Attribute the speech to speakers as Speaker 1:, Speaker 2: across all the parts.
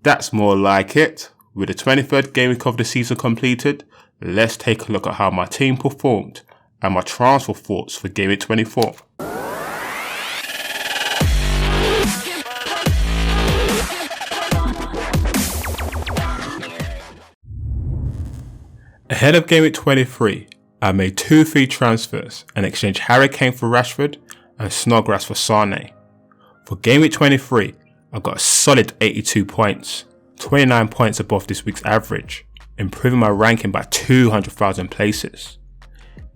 Speaker 1: That's more like it. With the 23rd game week of the season completed, let's take a look at how my team performed and my transfer thoughts for Game Week 24. Ahead of Game Week 23, I made 2 free transfers and exchanged Harry Kane for Rashford and Snodgrass for Sané. For Game Week 23, I got a solid 82 points, 29 points above this week's average, improving my ranking by 200,000 places.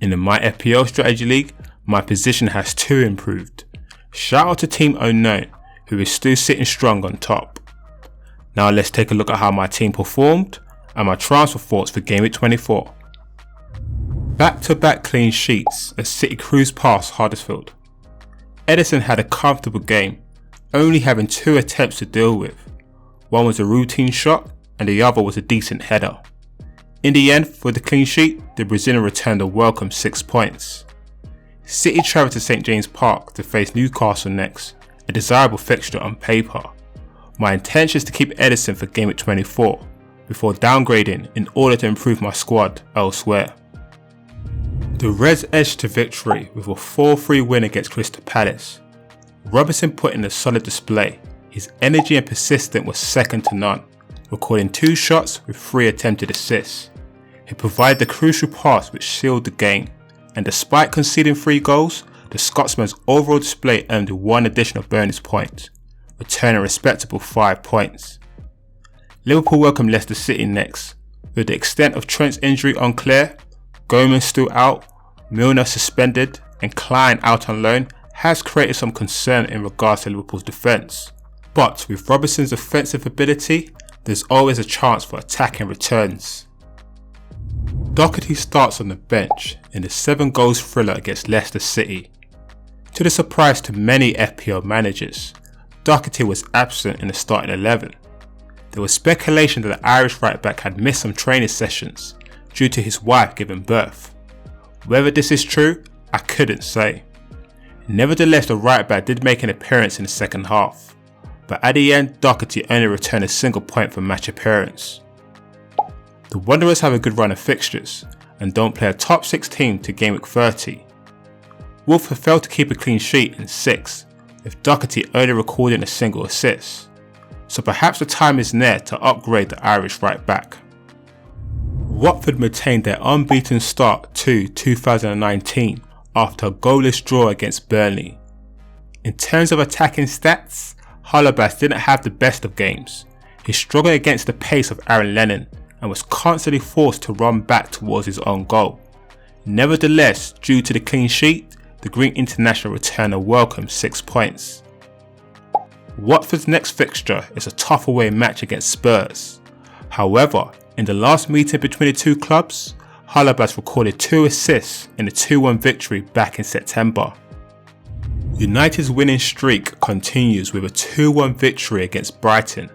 Speaker 1: In the My FPL Strategy League, my position has 2 improved. Shout out to Team Unknown, who is still sitting strong on top. Now let's take a look at how my team performed and my transfer thoughts for Game Week 24. Back-to-back clean sheets as City cruised past Huddersfield. Ederson had a comfortable game, only having 2 attempts to deal with. One was a routine shot and the other was a decent header. In the end, for the clean sheet, the Brazilian returned a welcome 6 points. City travelled to St James Park to face Newcastle next, a desirable fixture on paper. My intention is to keep Ederson for Game Week 24 before downgrading in order to improve my squad elsewhere. The Reds edged to victory with a 4-3 win against Crystal Palace. Robertson put in a solid display. His energy and persistence was second to none, recording 2 shots with 3 attempted assists. He provided the crucial pass which sealed the game, and despite conceding 3 goals, the Scotsman's overall display earned 1 additional bonus point, returning a respectable 5 points. Liverpool welcomed Leicester City next. With the extent of Trent's injury unclear, Gomez still out, Milner suspended, and Klein out on loan has created some concern in regards to Liverpool's defence. But with Robertson's offensive ability, there's always a chance for attacking returns. Doherty starts on the bench in the 7 goals thriller against Leicester City. To the surprise to many FPL managers, Doherty was absent in the starting 11. There was speculation that the Irish right back had missed some training sessions due to his wife giving birth. Whether this is true, I couldn't say. Nevertheless, the right back did make an appearance in the second half, but at the end, Doherty only returned a single point for match appearance. The Wanderers have a good run of fixtures and don't play a top 6 team to Game Week 30. Wolf have failed to keep a clean sheet in 6, with Doherty only recording a single assist, so perhaps the time is near to upgrade the Irish right back. Watford maintained their unbeaten start to 2019 after a goalless draw against Burnley. In terms of attacking stats, Holebas didn't have the best of games. He struggled against the pace of Aaron Lennon and was constantly forced to run back towards his own goal. Nevertheless, due to the clean sheet, the Green International returned a welcome 6 points. Watford's next fixture is a tough away match against Spurs. However, in the last meeting between the 2 clubs, Holebas recorded 2 assists in a 2-1 victory back in September. United's winning streak continues with a 2-1 victory against Brighton.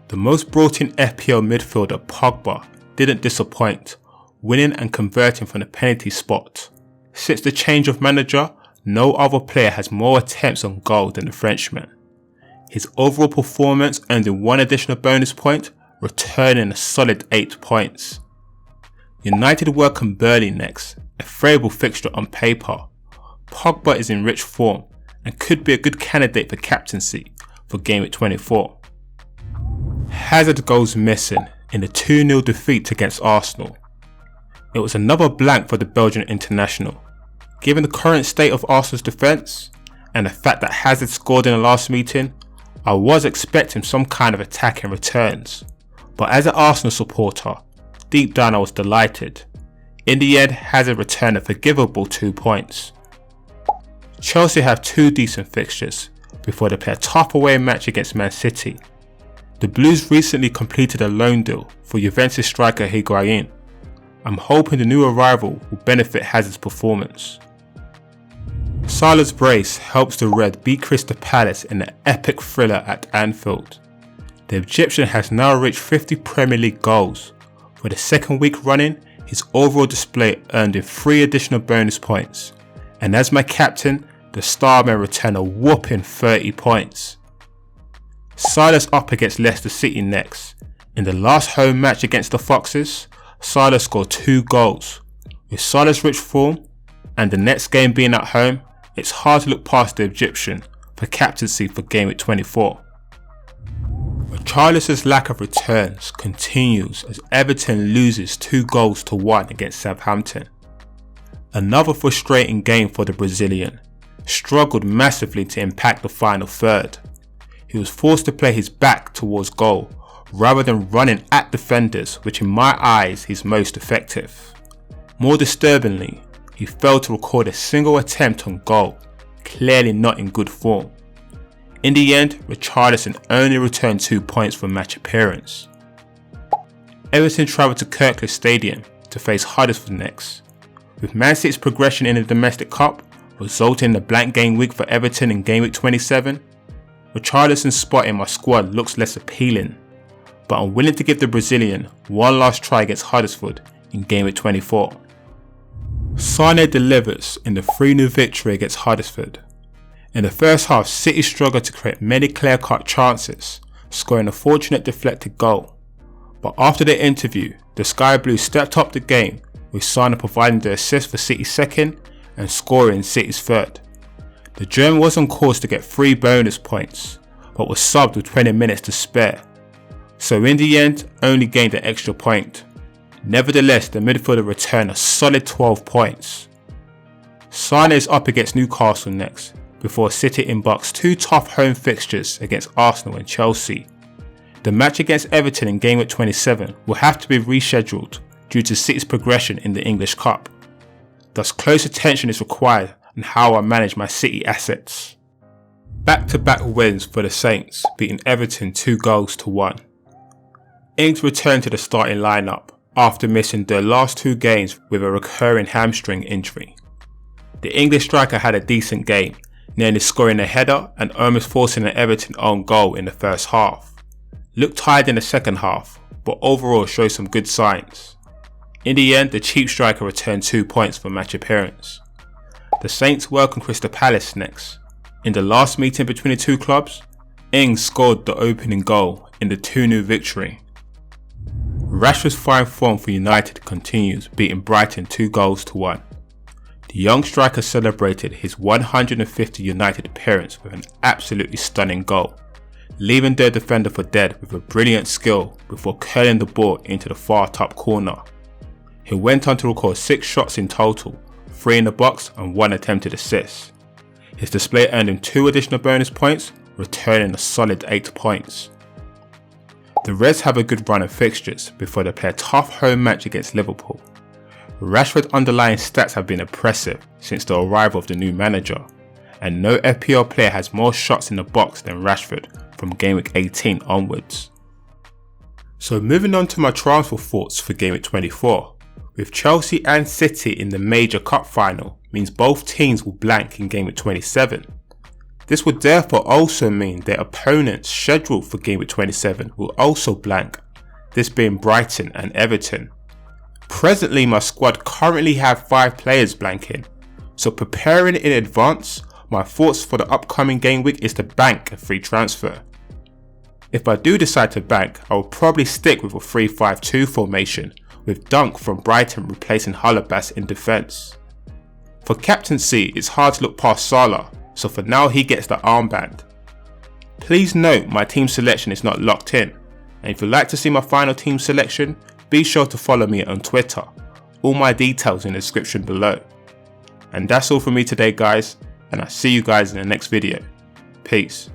Speaker 1: The most brought-in FPL midfielder Pogba didn't disappoint, winning and converting from the penalty spot. Since the change of manager, no other player has more attempts on goal than the Frenchman. His overall performance earned him 1 additional bonus point, returning a solid 8 points. United welcome Burnley next, a favourable fixture on paper. Pogba is in rich form and could be a good candidate for captaincy for Game Week 24. Hazard goes missing in the 2-0 defeat against Arsenal. It was another blank for the Belgian international. Given the current state of Arsenal's defence and the fact that Hazard scored in the last meeting, I was expecting some kind of attack in returns. But as an Arsenal supporter, deep down I was delighted. In the end, Hazard returned a forgivable 2 points. Chelsea have 2 decent fixtures before they play a tough away match against Man City. The Blues recently completed a loan deal for Juventus striker Higuain. I'm hoping the new arrival will benefit Hazard's performance. Salah's brace helps the Red beat Crystal Palace in an epic thriller at Anfield. The Egyptian has now reached 50 Premier League goals. For the second week running, his overall display earned him 3 additional bonus points. And as my captain, the Starman returned a whopping 30 points. Salah's up against Leicester City next. In the last home match against the Foxes, Salah scored 2 goals. With Salah's rich form and the next game being at home, it's hard to look past the Egyptian for captaincy for Gameweek 24. Richarlison's lack of returns continues as Everton loses 2-1 against Southampton. Another frustrating game for the Brazilian. Struggled massively to impact the final third. He was forced to play his back towards goal rather than running at defenders, which in my eyes is most effective. More disturbingly, he failed to record a single attempt on goal, clearly not in good form. In the end, Richarlison only returned 2 points for match appearance. Everton travelled to Kirklees Stadium to face Huddersfield next, with Man City's progression in the domestic cup resulting in a blank game week for Everton in Gameweek 27. Richarlison's spot in my squad looks less appealing, but I'm willing to give the Brazilian one last try against Huddersfield in Gameweek 24. Sane delivers in the 3-0 victory against Huddersfield. In the first half, City struggled to create many clear-cut chances, scoring a fortunate deflected goal. But after the interview, the Sky Blues stepped up the game, with Sane providing the assist for City's second and scoring City's third. The German was on course to get 3 bonus points, but was subbed with 20 minutes to spare, so in the end only gained an extra point. Nevertheless, the midfielder returned a solid 12 points. Sane is up against Newcastle next, before City embarks 2 tough home fixtures against Arsenal and Chelsea. The match against Everton in Gameweek 27 will have to be rescheduled due to City's progression in the English Cup. Thus close attention is required on how I manage my City assets. Back-to-back wins for the Saints, beating Everton 2-1. Ings returned to the starting lineup after missing their last 2 games with a recurring hamstring injury. The English striker had a decent game, nearly scoring a header and almost forcing an Everton own goal in the first half. Looked tired in the second half, but overall showed some good signs. In the end, the cheap striker returned 2 points for match appearance. The Saints welcome Crystal Palace next. In the last meeting between the two clubs, Ings scored the opening goal in the 2-0 victory. Rashford's fine form for United continues, beating Brighton 2-1. The young striker celebrated his 150th United appearance with an absolutely stunning goal, leaving their defender for dead with a brilliant skill before curling the ball into the far top corner. He went on to record 6 shots in total, 3 in the box and 1 attempted assist. His display earned him 2 additional bonus points, returning a solid 8 points. The Reds have a good run of fixtures before they play a tough home match against Liverpool. Rashford's underlying stats have been impressive since the arrival of the new manager, and no FPL player has more shots in the box than Rashford from Gameweek 18 onwards. So moving on to my transfer thoughts for Gameweek 24. With Chelsea and City in the major cup final means both teams will blank in Gameweek 27. This would therefore also mean their opponents scheduled for Gameweek 27 will also blank, this being Brighton and Everton. Presently my squad currently have 5 players blanking, so preparing in advance, my thoughts for the upcoming game week is to bank a free transfer. If I do decide to bank, I will probably stick with a 3-5-2 formation with Dunk from Brighton replacing Holebas in defence. For captaincy, it's hard to look past Salah, so for now he gets the armband. Please note my team selection is not locked in, and if you'd like to see my final team selection, be sure to follow me on Twitter. All my details in the description below. And that's all from me today guys, and I'll see you guys in the next video. Peace.